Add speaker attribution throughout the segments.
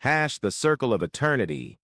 Speaker 1: The circle of eternity.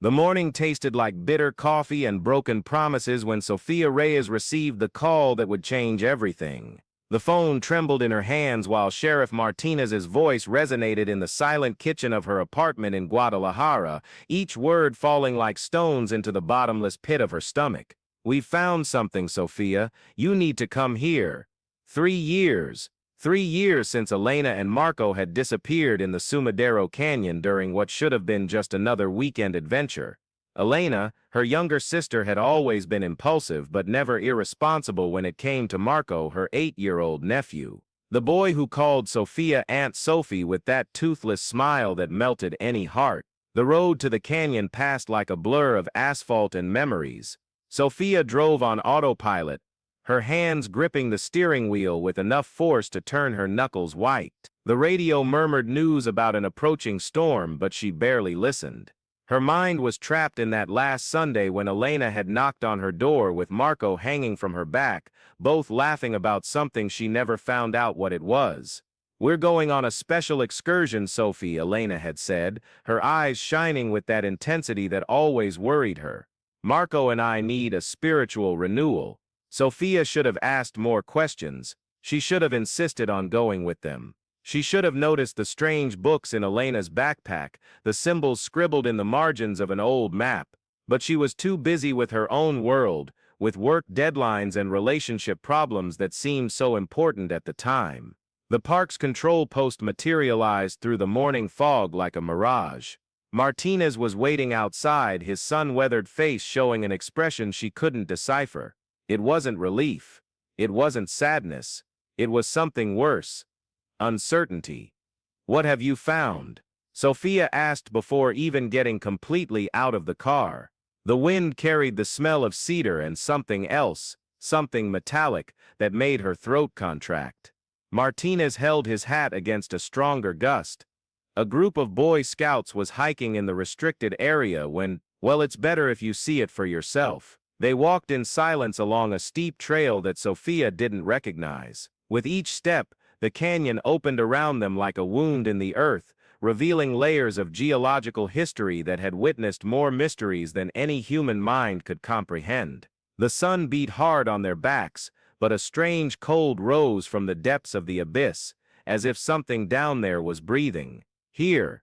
Speaker 1: The morning tasted like bitter coffee and broken promises when Sophia Reyes received the call that would change everything. The phone trembled in her hands while Sheriff Martinez's voice resonated in the silent kitchen of her apartment in Guadalajara, each word falling like stones into the bottomless pit of her stomach. "We've found something, Sophia. You need to come here." 3 years. 3 years since Elena and Marco had disappeared in the Sumidero Canyon during what should have been just another weekend adventure. Elena, her younger sister, had always been impulsive but never irresponsible when it came to Marco, her 8-year-old nephew. The boy who called Sophia Aunt Sophie with that toothless smile that melted any heart. The road to the canyon passed like a blur of asphalt and memories. Sophia drove on autopilot, her hands gripping the steering wheel with enough force to turn her knuckles white. The radio murmured news about an approaching storm, but she barely listened. Her mind was trapped in that last Sunday when Elena had knocked on her door with Marco hanging from her back, both laughing about something she never found out what it was. "We're going on a special excursion, Sophie," Elena had said, her eyes shining with that intensity that always worried her. "Marco and I need a spiritual renewal." Sophia should have asked more questions. She should have insisted on going with them. She should have noticed the strange books in Elena's backpack, the symbols scribbled in the margins of an old map. But she was too busy with her own world, with work deadlines and relationship problems that seemed so important at the time. The park's control post materialized through the morning fog like a mirage. Martinez was waiting outside, his sun-weathered face showing an expression she couldn't decipher. It wasn't relief. It wasn't sadness. It was something worse. Uncertainty. "What have you found?" Sophia asked before even getting completely out of the car. The wind carried the smell of cedar and something else, something metallic, that made her throat contract. Martinez held his hat against a stronger gust. A group of Boy Scouts was hiking in the restricted area when, "Well, it's better if you see it for yourself." They walked in silence along a steep trail that Sophia didn't recognize. With each step, the canyon opened around them like a wound in the earth, revealing layers of geological history that had witnessed more mysteries than any human mind could comprehend. The sun beat hard on their backs, but a strange cold rose from the depths of the abyss, as if something down there was breathing. "Here."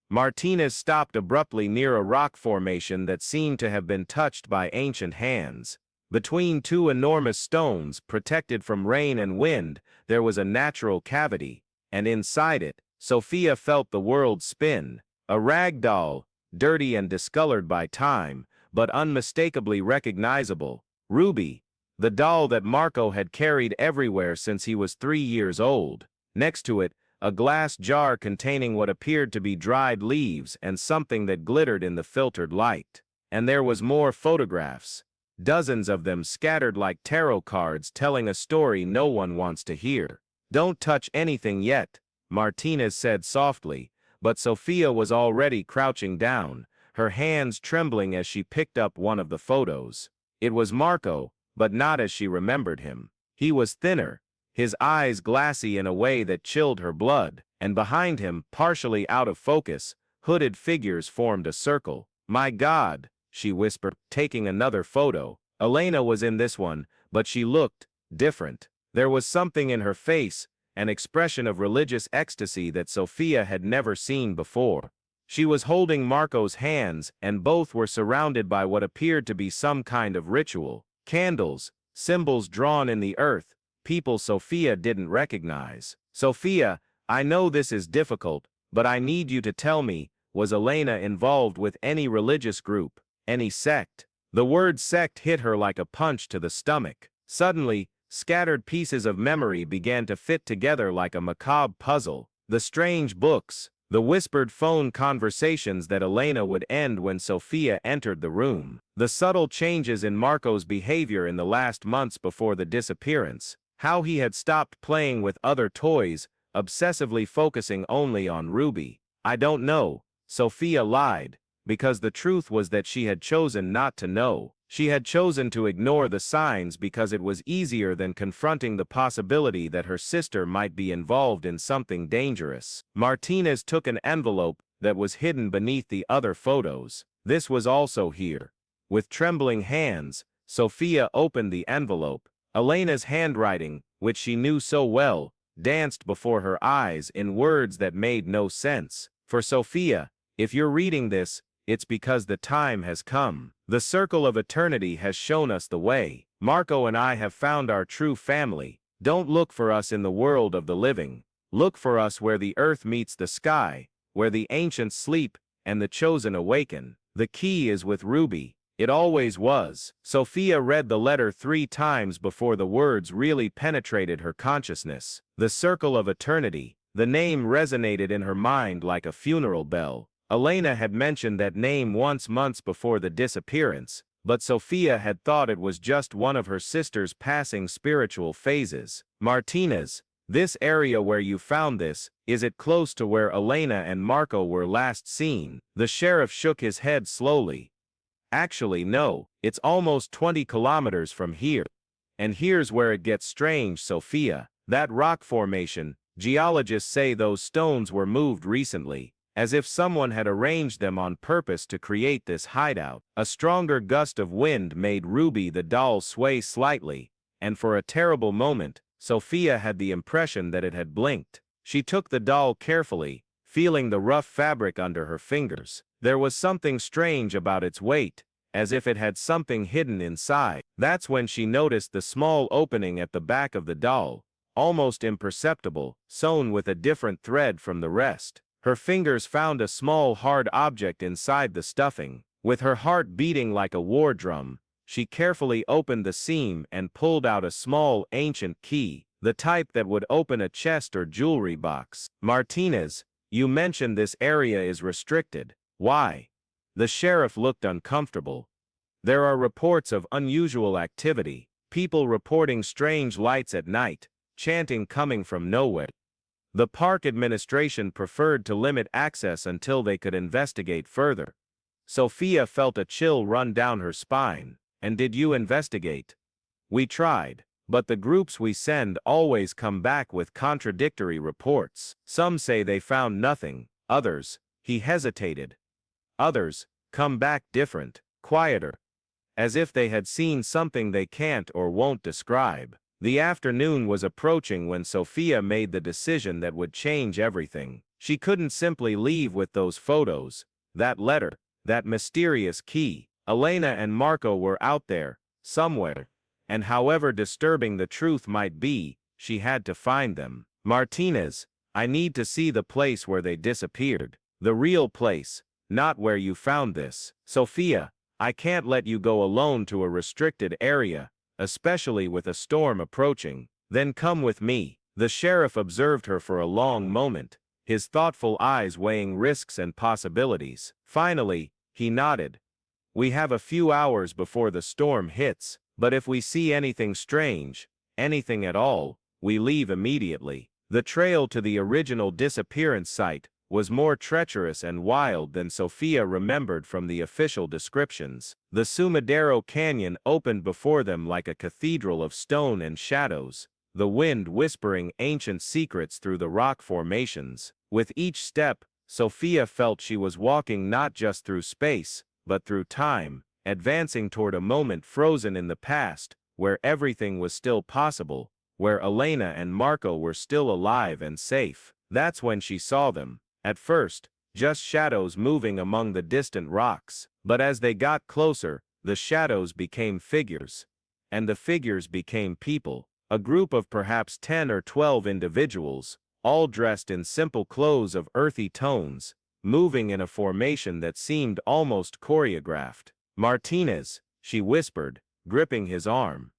Speaker 1: Martinez stopped abruptly near a rock formation that seemed to have been touched by ancient hands. Between two enormous stones, protected from rain and wind, there was a natural cavity, and inside it, Sophia felt the world spin. A rag doll, dirty and discolored by time, but unmistakably recognizable. Ruby, the doll that Marco had carried everywhere since he was 3 years old. Next to it, a glass jar containing what appeared to be dried leaves and something that glittered in the filtered light. And there was more photographs. Dozens of them scattered like tarot cards telling a story no one wants to hear. "Don't touch anything yet," Martinez said softly, but Sophia was already crouching down, her hands trembling as she picked up one of the photos. It was Marco, but not as she remembered him. He was thinner, his eyes glassy in a way that chilled her blood, and behind him, partially out of focus, hooded figures formed a circle. "My God," she whispered, taking another photo. Elena was in this one, but she looked different. There was something in her face, an expression of religious ecstasy that Sophia had never seen before. She was holding Marco's hands, and both were surrounded by what appeared to be some kind of ritual. Candles, symbols drawn in the earth, people Sophia didn't recognize. "Sophia, I know this is difficult, but I need you to tell me, was Elena involved with any religious group, any sect?" The word sect hit her like a punch to the stomach. Suddenly, scattered pieces of memory began to fit together like a macabre puzzle. The strange books, the whispered phone conversations that Elena would end when Sophia entered the room, the subtle changes in Marco's behavior in the last months before the disappearance, how he had stopped playing with other toys, obsessively focusing only on Ruby. "I don't know," Sophia lied, because the truth was that she had chosen not to know. She had chosen to ignore the signs because it was easier than confronting the possibility that her sister might be involved in something dangerous. Martinez took an envelope that was hidden beneath the other photos. This was also here. With trembling hands, Sophia opened the envelope. Elena's handwriting, which she knew so well, danced before her eyes in words that made no sense. For Sophia, if you're reading this, it's because the time has come. The circle of eternity has shown us the way. Marco and I have found our true family. Don't look for us in the world of the living. Look for us where the earth meets the sky, where the ancients sleep and the chosen awaken. The key is with Ruby. It always was. Sophia read the letter 3 times before the words really penetrated her consciousness. The circle of eternity. The name resonated in her mind like a funeral bell. Elena had mentioned that name once months before the disappearance, but Sophia had thought it was just one of her sister's passing spiritual phases. Martinez, this area where you found this, is it close to where Elena and Marco were last seen? The sheriff shook his head slowly. Actually, no, it's almost 20 kilometers from here. And here's where it gets strange, Sophia. That rock formation, geologists say those stones were moved recently, as if someone had arranged them on purpose to create this hideout. A stronger gust of wind made Ruby the doll sway slightly, and for a terrible moment, Sophia had the impression that it had blinked. She took the doll carefully, feeling the rough fabric under her fingers. There was something strange about its weight, as if it had something hidden inside. That's when she noticed the small opening at the back of the doll, almost imperceptible, sewn with a different thread from the rest. Her fingers found a small hard object inside the stuffing. With her heart beating like a war drum, she carefully opened the seam and pulled out a small ancient key, the type that would open a chest or jewelry box. Martinez, you mentioned this area is restricted. Why? The sheriff looked uncomfortable. There are reports of unusual activity, people reporting strange lights at night, chanting coming from nowhere. The park administration preferred to limit access until they could investigate further. Sophia felt a chill run down her spine. And did you investigate? We tried, but the groups we send always come back with contradictory reports. Some say they found nothing, others, he hesitated. Others, come back different, quieter, as if they had seen something they can't or won't describe. The afternoon was approaching when Sophia made the decision that would change everything. She couldn't simply leave with those photos, that letter, that mysterious key. Elena and Marco were out there, somewhere, and however disturbing the truth might be, she had to find them. Martinez, I need to see the place where they disappeared. The real place, not where you found this. Sophia, I can't let you go alone to a restricted area, especially with a storm approaching. Then come with me. The sheriff observed her for a long moment, his thoughtful eyes weighing risks and possibilities. Finally, he nodded. We have a few hours before the storm hits, but if we see anything strange, anything at all, we leave immediately. The trail to the original disappearance site was more treacherous and wild than Sophia remembered from the official descriptions. The Sumidero Canyon opened before them like a cathedral of stone and shadows, the wind whispering ancient secrets through the rock formations. With each step, Sophia felt she was walking not just through space, but through time, advancing toward a moment frozen in the past, where everything was still possible, where Elena and Marco were still alive and safe. That's when she saw them. At first, just shadows moving among the distant rocks. But as they got closer, the shadows became figures. And the figures became people. A group of perhaps 10 or 12 individuals, all dressed in simple clothes of earthy tones, moving in a formation that seemed almost choreographed. Martinez, she whispered, gripping his arm.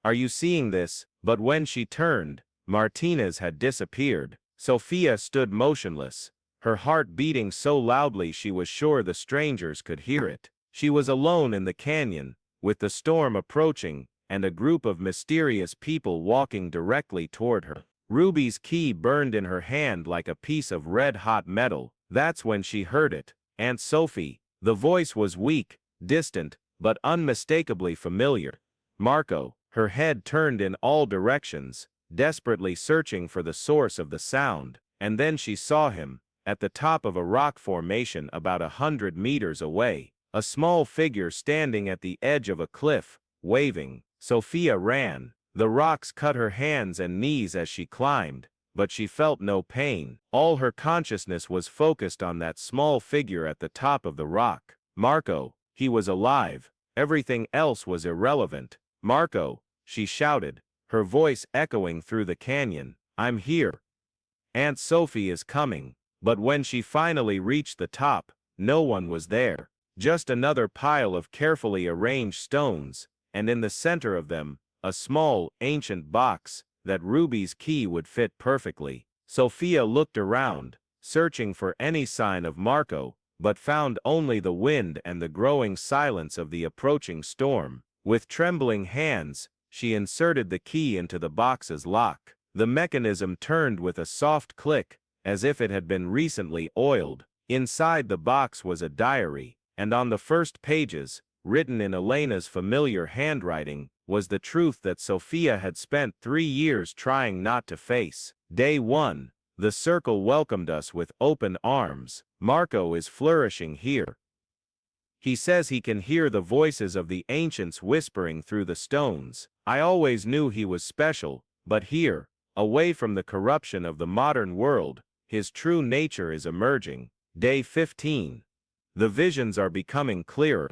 Speaker 1: Are you seeing this? But when she turned, Martinez had disappeared. Sophia stood motionless, her heart beating so loudly she was sure the strangers could hear it. She was alone in the canyon, with the storm approaching, and a group of mysterious people walking directly toward her. Ruby's key burned in her hand like a piece of red-hot metal. That's when she heard it. Aunt Sophie. The voice was weak, distant, but unmistakably familiar. Marco, her head turned in all directions, desperately searching for the source of the sound, and then she saw him, at the top of a rock formation about 100 meters away, a small figure standing at the edge of a cliff, waving. Sophia ran. The rocks cut her hands and knees as she climbed, but she felt no pain. All her consciousness was focused on that small figure at the top of the rock. Marco, he was alive. Everything else was irrelevant. Marco, she shouted, her voice echoing through the canyon. I'm here. Aunt Sophie is coming. But when she finally reached the top, no one was there. Just another pile of carefully arranged stones, and in the center of them, a small, ancient box that Ruby's key would fit perfectly. Sophia looked around, searching for any sign of Marco, but found only the wind and the growing silence of the approaching storm. With trembling hands, she inserted the key into the box's lock. The mechanism turned with a soft click, as if it had been recently oiled. Inside the box was a diary, and on the first pages, written in Elena's familiar handwriting, was the truth that Sophia had spent 3 years trying not to face. Day 1. The circle welcomed us with open arms. Marco is flourishing here. He says he can hear the voices of the ancients whispering through the stones. I always knew he was special, but here, away from the corruption of the modern world, his true nature is emerging. Day 15. The visions are becoming clearer.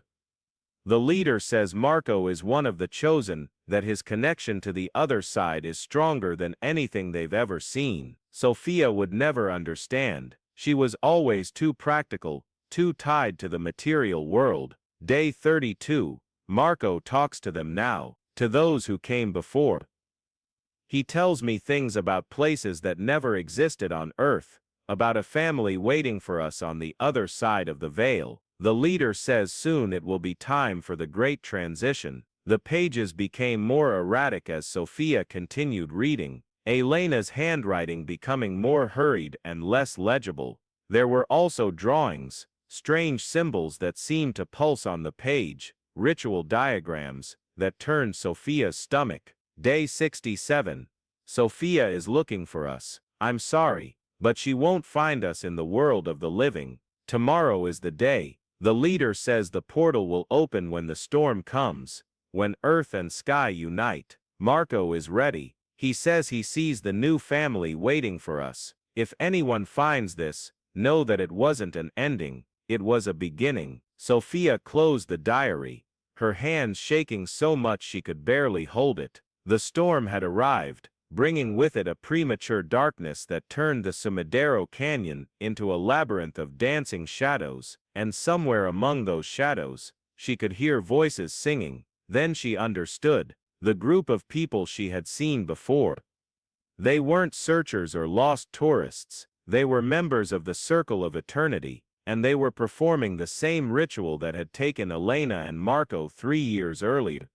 Speaker 1: The leader says Marco is one of the chosen, that his connection to the other side is stronger than anything they've ever seen. Sophia would never understand. She was always too practical, too tied to the material world. Day 32. Marco talks to them now, to those who came before. He tells me things about places that never existed on Earth, about a family waiting for us on the other side of the veil. The leader says soon it will be time for the great transition. The pages became more erratic as Sophia continued reading, Elena's handwriting becoming more hurried and less legible. There were also drawings, strange symbols that seemed to pulse on the page, ritual diagrams that turned Sophia's stomach. Day 67. Sophia is looking for us. I'm sorry, but she won't find us in the world of the living. Tomorrow is the day. The leader says the portal will open when the storm comes, when earth and sky unite. Marco is ready. He says he sees the new family waiting for us. If anyone finds this, know that it wasn't an ending, it was a beginning. Sophia closed the diary, her hands shaking so much she could barely hold it. The storm had arrived, bringing with it a premature darkness that turned the Sumidero Canyon into a labyrinth of dancing shadows, and somewhere among those shadows, she could hear voices singing. Then she understood, the group of people she had seen before. They weren't searchers or lost tourists, they were members of the Circle of Eternity, and they were performing the same ritual that had taken Elena and Marco 3 years earlier.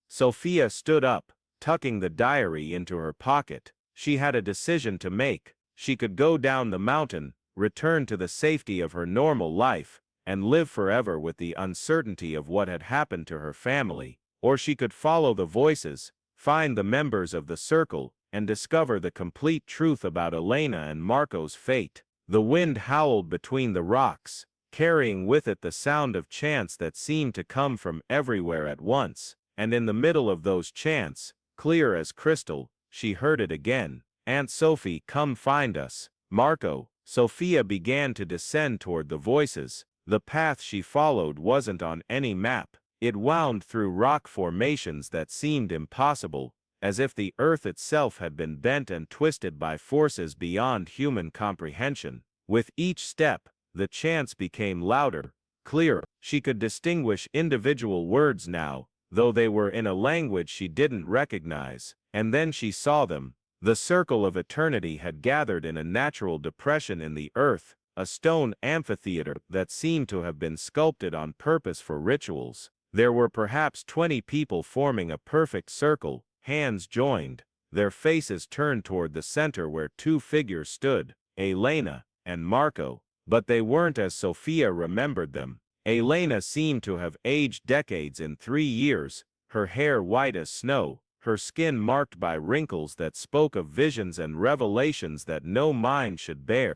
Speaker 1: Sophia stood up, tucking the diary into her pocket. She had a decision to make. She could go down the mountain, return to the safety of her normal life, and live forever with the uncertainty of what had happened to her family, or she could follow the voices, find the members of the circle, and discover the complete truth about Elena and Marco's fate. The wind howled between the rocks, carrying with it the sound of chants that seemed to come from everywhere at once, and in the middle of those chants, clear as crystal, she heard it again. Aunt Sophie, come find us. Marco. Sophia began to descend toward the voices. The path she followed wasn't on any map. It wound through rock formations that seemed impossible, as if the earth itself had been bent and twisted by forces beyond human comprehension. With each step, the chants became louder, clearer. She could distinguish individual words now, though they were in a language she didn't recognize. And then she saw them. The Circle of Eternity had gathered in a natural depression in the earth, a stone amphitheater that seemed to have been sculpted on purpose for rituals. There were perhaps 20 people forming a perfect circle, hands joined, their faces turned toward the center where 2 figures stood, Elena and Marco. But they weren't as Sophia remembered them. Elena seemed to have aged decades in 3 years, her hair white as snow, her skin marked by wrinkles that spoke of visions and revelations that no mind should bear.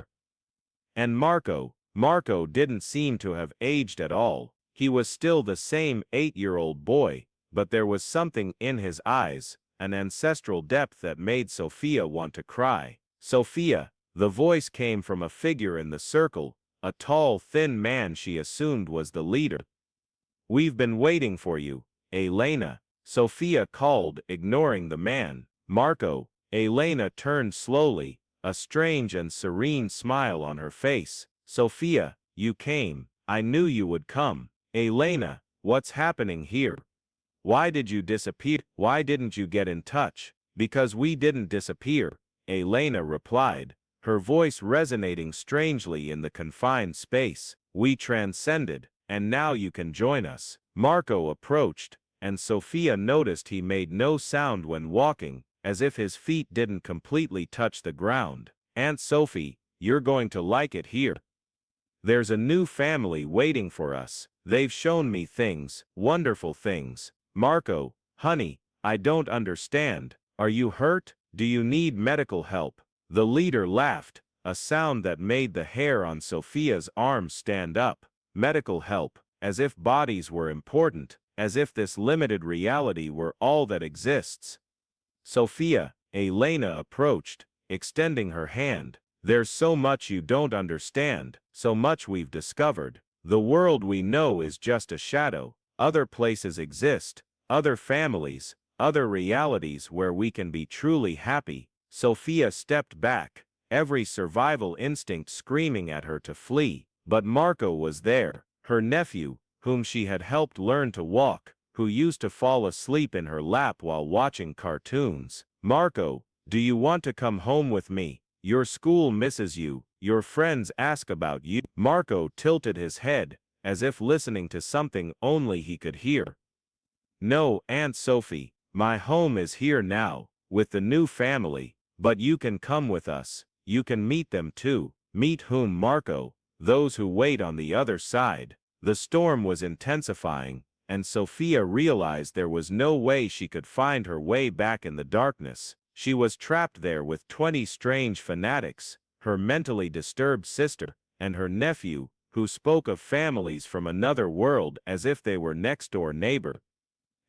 Speaker 1: And Marco didn't seem to have aged at all. He was still the same 8-year-old boy, but there was something in his eyes, an ancestral depth that made Sophia want to cry. Sophia, the voice came from a figure in the circle, a tall, thin man she assumed was the leader. "We've been waiting for you, Elena," Sophia called, ignoring the man. "Marco." Elena turned slowly, a strange and serene smile on her face. "Sophia, you came. I knew you would come." "Elena, what's happening here? Why did you disappear? Why didn't you get in touch?" "Because we didn't disappear," Elena replied, her voice resonating strangely in the confined space. "We transcended, and now you can join us." Marco approached, and Sophia noticed he made no sound when walking, as if his feet didn't completely touch the ground. "Aunt Sophie, you're going to like it here. There's a new family waiting for us. They've shown me things, wonderful things." "Marco, honey, I don't understand. Are you hurt? Do you need medical help?" The leader laughed, a sound that made the hair on Sophia's arms stand up. "Medical help, as if bodies were important, as if this limited reality were all that exists." "Sophia," Elena approached, extending her hand. "There's so much you don't understand, so much we've discovered. The world we know is just a shadow. Other places exist, other families, other realities where we can be truly happy." Sophia stepped back, every survival instinct screaming at her to flee. But Marco was there, her nephew, whom she had helped learn to walk, who used to fall asleep in her lap while watching cartoons. "Marco, do you want to come home with me? Your school misses you, your friends ask about you." Marco tilted his head, as if listening to something only he could hear. "No, Aunt Sophie, my home is here now, with the new family, but you can come with us. You can meet them too." "Meet whom, Marco?" "Those who wait on the other side." The storm was intensifying, and Sophia realized there was no way she could find her way back in the darkness. She was trapped there with 20 strange fanatics, her mentally disturbed sister, and her nephew, who spoke of families from another world as if they were next-door neighbor.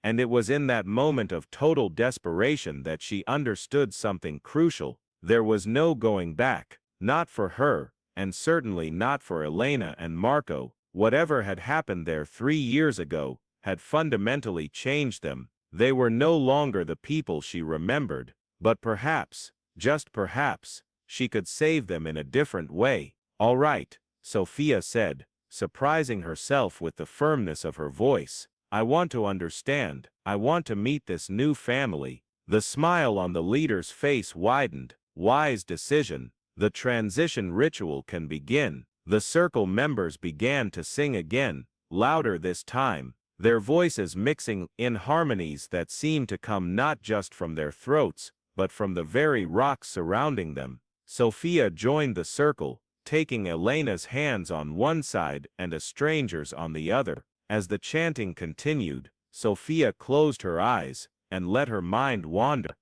Speaker 1: And it was in that moment of total desperation that she understood something crucial. There was no going back, not for her, and certainly not for Elena and Marco. Whatever had happened there 3 years ago had fundamentally changed them. They were no longer the people she remembered, but perhaps, just perhaps, she could save them in a different way. "All right," Sophia said, surprising herself with the firmness of her voice. "I want to understand. I want to meet this new family." The smile on the leader's face widened. "Wise decision. The transition ritual can begin." The circle members began to sing again, louder this time, their voices mixing in harmonies that seemed to come not just from their throats, but from the very rocks surrounding them. Sophia joined the circle, taking Elena's hands on one side and a stranger's on the other. As the chanting continued, Sophia closed her eyes and let her mind wander.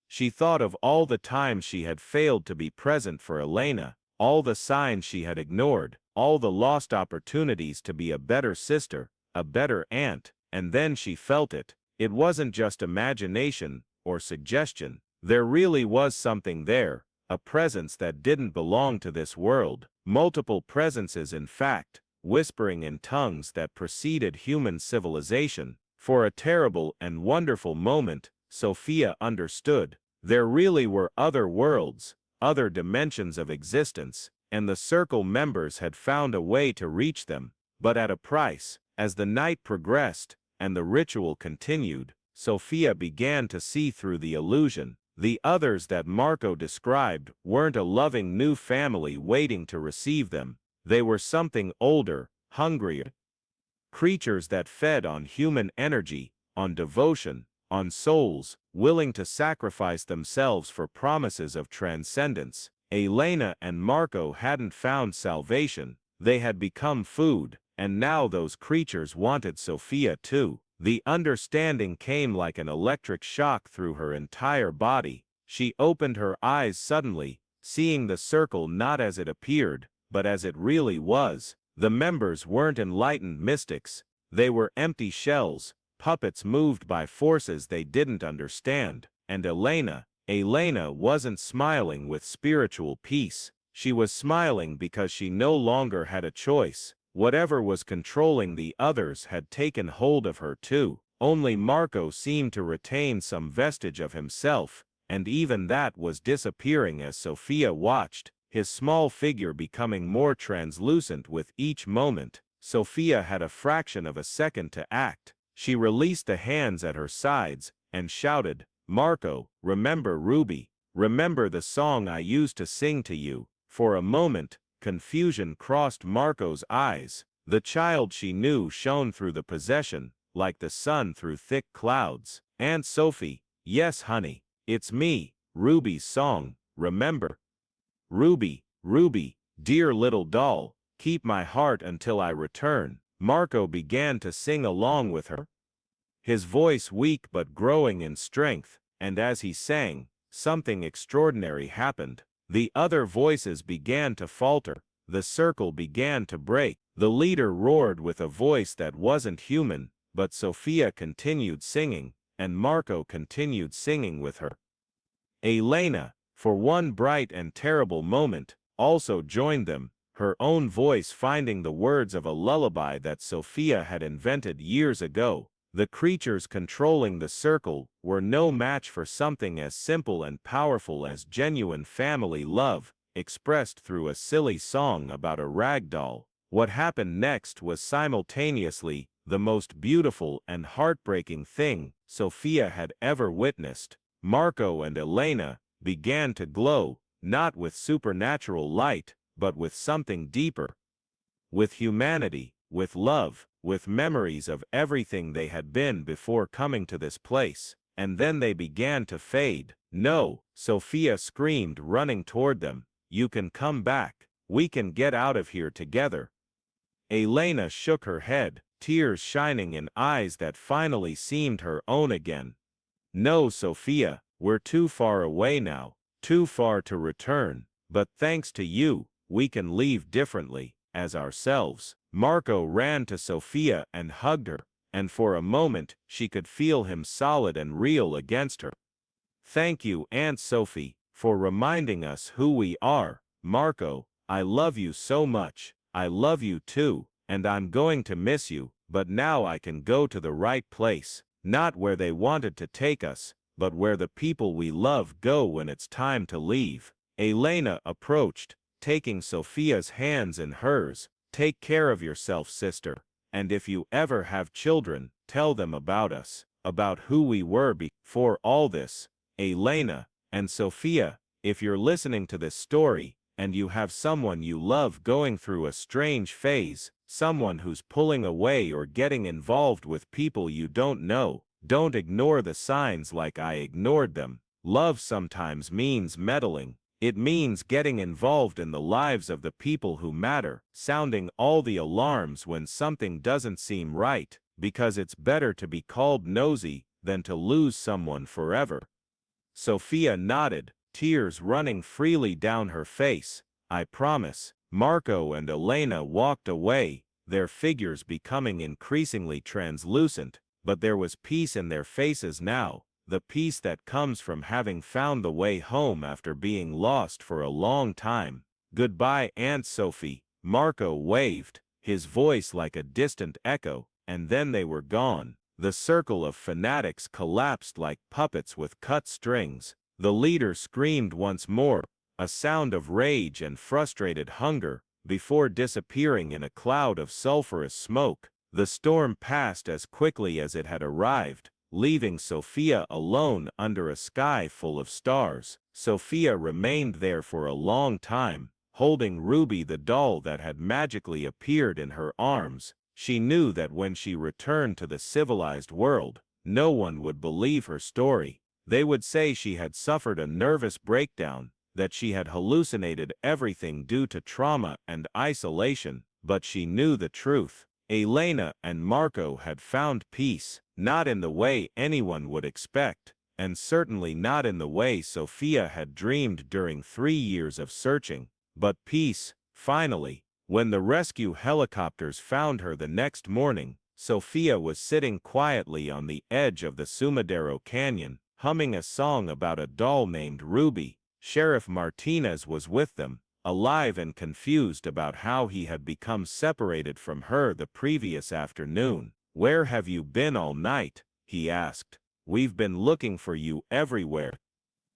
Speaker 1: She thought of all the times she had failed to be present for Elena, all the signs she had ignored, all the lost opportunities to be a better sister, a better aunt, and then she felt it. It wasn't just imagination or suggestion. There really was something there, a presence that didn't belong to this world. Multiple presences, in fact, whispering in tongues that preceded human civilization. For a terrible and wonderful moment, Sophia understood. There really were other worlds, other dimensions of existence, and the circle members had found a way to reach them, but at a price. As the night progressed, and the ritual continued, Sophia began to see through the illusion. The others that Marco described weren't a loving new family waiting to receive them. They were something older, hungrier. Creatures that fed on human energy, on devotion, on souls, willing to sacrifice themselves for promises of transcendence. Elena and Marco hadn't found salvation. They had become food, and now those creatures wanted Sophia too. The understanding came like an electric shock through her entire body. She opened her eyes suddenly, seeing the circle not as it appeared, but as it really was. The members weren't enlightened mystics. They were empty shells, puppets moved by forces they didn't understand. And Elena wasn't smiling with spiritual peace. She was smiling because she no longer had a choice. Whatever was controlling the others had taken hold of her too. Only Marco seemed to retain some vestige of himself, and even that was disappearing as Sophia watched, his small figure becoming more translucent with each moment. Sophia had a fraction of a second to act. She released the hands at her sides and shouted, "Marco, remember Ruby, remember the song I used to sing to you." For a moment, confusion crossed Marco's eyes. The child she knew shone through the possession, like the sun through thick clouds. "Aunt Sophie, yes honey, it's me, Ruby's song, remember? Ruby, Ruby, dear little doll, keep my heart until I return." Marco began to sing along with her, his voice weak but growing in strength, and as he sang, something extraordinary happened. The other voices began to falter, the circle began to break, the leader roared with a voice that wasn't human, but Sophia continued singing, and Marco continued singing with her. Elena, for one bright and terrible moment, also joined them, her own voice finding the words of a lullaby that Sophia had invented years ago. The creatures controlling the circle were no match for something as simple and powerful as genuine family love, expressed through a silly song about a rag doll. What happened next was simultaneously the most beautiful and heartbreaking thing Sophia had ever witnessed. Marco and Elena began to glow, not with supernatural light, but with something deeper. With humanity, with love, with memories of everything they had been before coming to this place. And then they began to fade. "No," Sophia screamed, running toward them. "You can come back. We can get out of here together." Elena shook her head, tears shining in eyes that finally seemed her own again. "No, Sophia, we're too far away now, too far to return, but thanks to you, we can leave differently, as ourselves." Marco ran to Sophia and hugged her, and for a moment she could feel him solid and real against her. "Thank you, Aunt Sophie, for reminding us who we are. Marco, I love you so much. I love you too, and I'm going to miss you, but now I can go to the right place, not where they wanted to take us, but where the people we love go when it's time to leave." Elena approached, taking Sophia's hands in hers. "Take care of yourself, sister, and if you ever have children, tell them about us, about who we were before all this." Elena and Sophia, if you're listening to this story, and you have someone you love going through a strange phase, someone who's pulling away or getting involved with people you don't know, don't ignore the signs like I ignored them. Love sometimes means meddling. It means getting involved in the lives of the people who matter, sounding all the alarms when something doesn't seem right, because it's better to be called nosy than to lose someone forever. Sophia nodded, tears running freely down her face. "I promise." Marco and Elena walked away, their figures becoming increasingly translucent, but there was peace in their faces now. The peace that comes from having found the way home after being lost for a long time. "Goodbye, Aunt Sophie." Marco waved, his voice like a distant echo, and then they were gone. The circle of fanatics collapsed like puppets with cut strings. The leader screamed once more, a sound of rage and frustrated hunger, before disappearing in a cloud of sulphurous smoke. The storm passed as quickly as it had arrived, leaving Sophia alone under a sky full of stars. Sophia remained there for a long time, holding Ruby, the doll that had magically appeared in her arms. She knew that when she returned to the civilized world, no one would believe her story. They would say she had suffered a nervous breakdown, that she had hallucinated everything due to trauma and isolation, but she knew the truth. Elena and Marco had found peace, not in the way anyone would expect, and certainly not in the way Sophia had dreamed during 3 years of searching, but peace, finally. When the rescue helicopters found her the next morning, Sophia was sitting quietly on the edge of the Sumidero Canyon, humming a song about a doll named Ruby. Sheriff Martinez was with them, alive and confused about how he had become separated from her the previous afternoon. "Where have you been all night?" he asked. "We've been looking for you everywhere."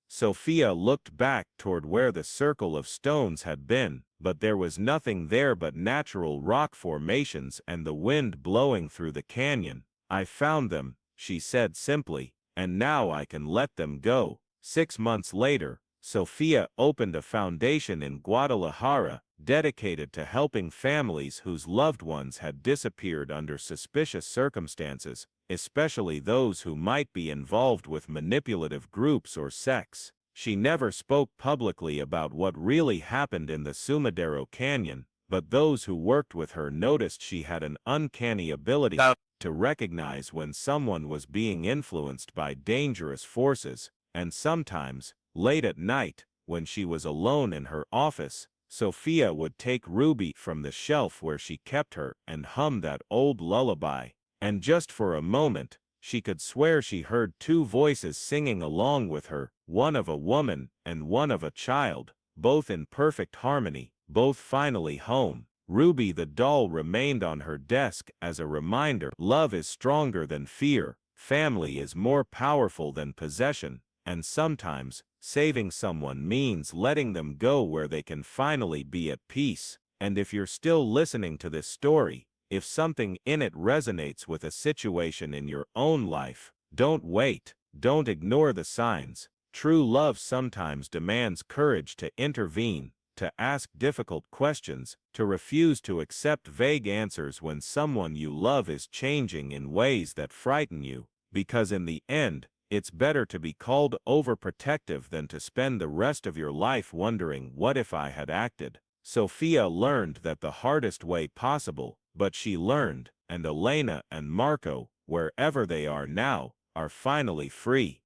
Speaker 1: Sophia looked back toward where the circle of stones had been, but there was nothing there but natural rock formations and the wind blowing through the canyon. "I found them," she said simply, "and now I can let them go." 6 months later, Sophia opened a foundation in Guadalajara dedicated to helping families whose loved ones had disappeared under suspicious circumstances, especially those who might be involved with manipulative groups or sects. She never spoke publicly about what really happened in the Sumidero Canyon, but those who worked with her noticed she had an uncanny ability to recognize when someone was being influenced by dangerous forces, and sometimes, late at night, when she was alone in her office, Sophia would take Ruby from the shelf where she kept her and hum that old lullaby. And just for a moment, she could swear she heard two voices singing along with her, one of a woman and one of a child, both in perfect harmony, both finally home. Ruby the doll remained on her desk as a reminder. Love is stronger than fear, family is more powerful than possession, and sometimes, saving someone means letting them go where they can finally be at peace. And if you're still listening to this story, if something in it resonates with a situation in your own life, don't wait, don't ignore the signs. True love sometimes demands courage to intervene, to ask difficult questions, to refuse to accept vague answers when someone you love is changing in ways that frighten you, because in the end, it's better to be called overprotective than to spend the rest of your life wondering, what if I had acted? Sophia learned that the hardest way possible, but she learned, and Elena and Marco, wherever they are now, are finally free.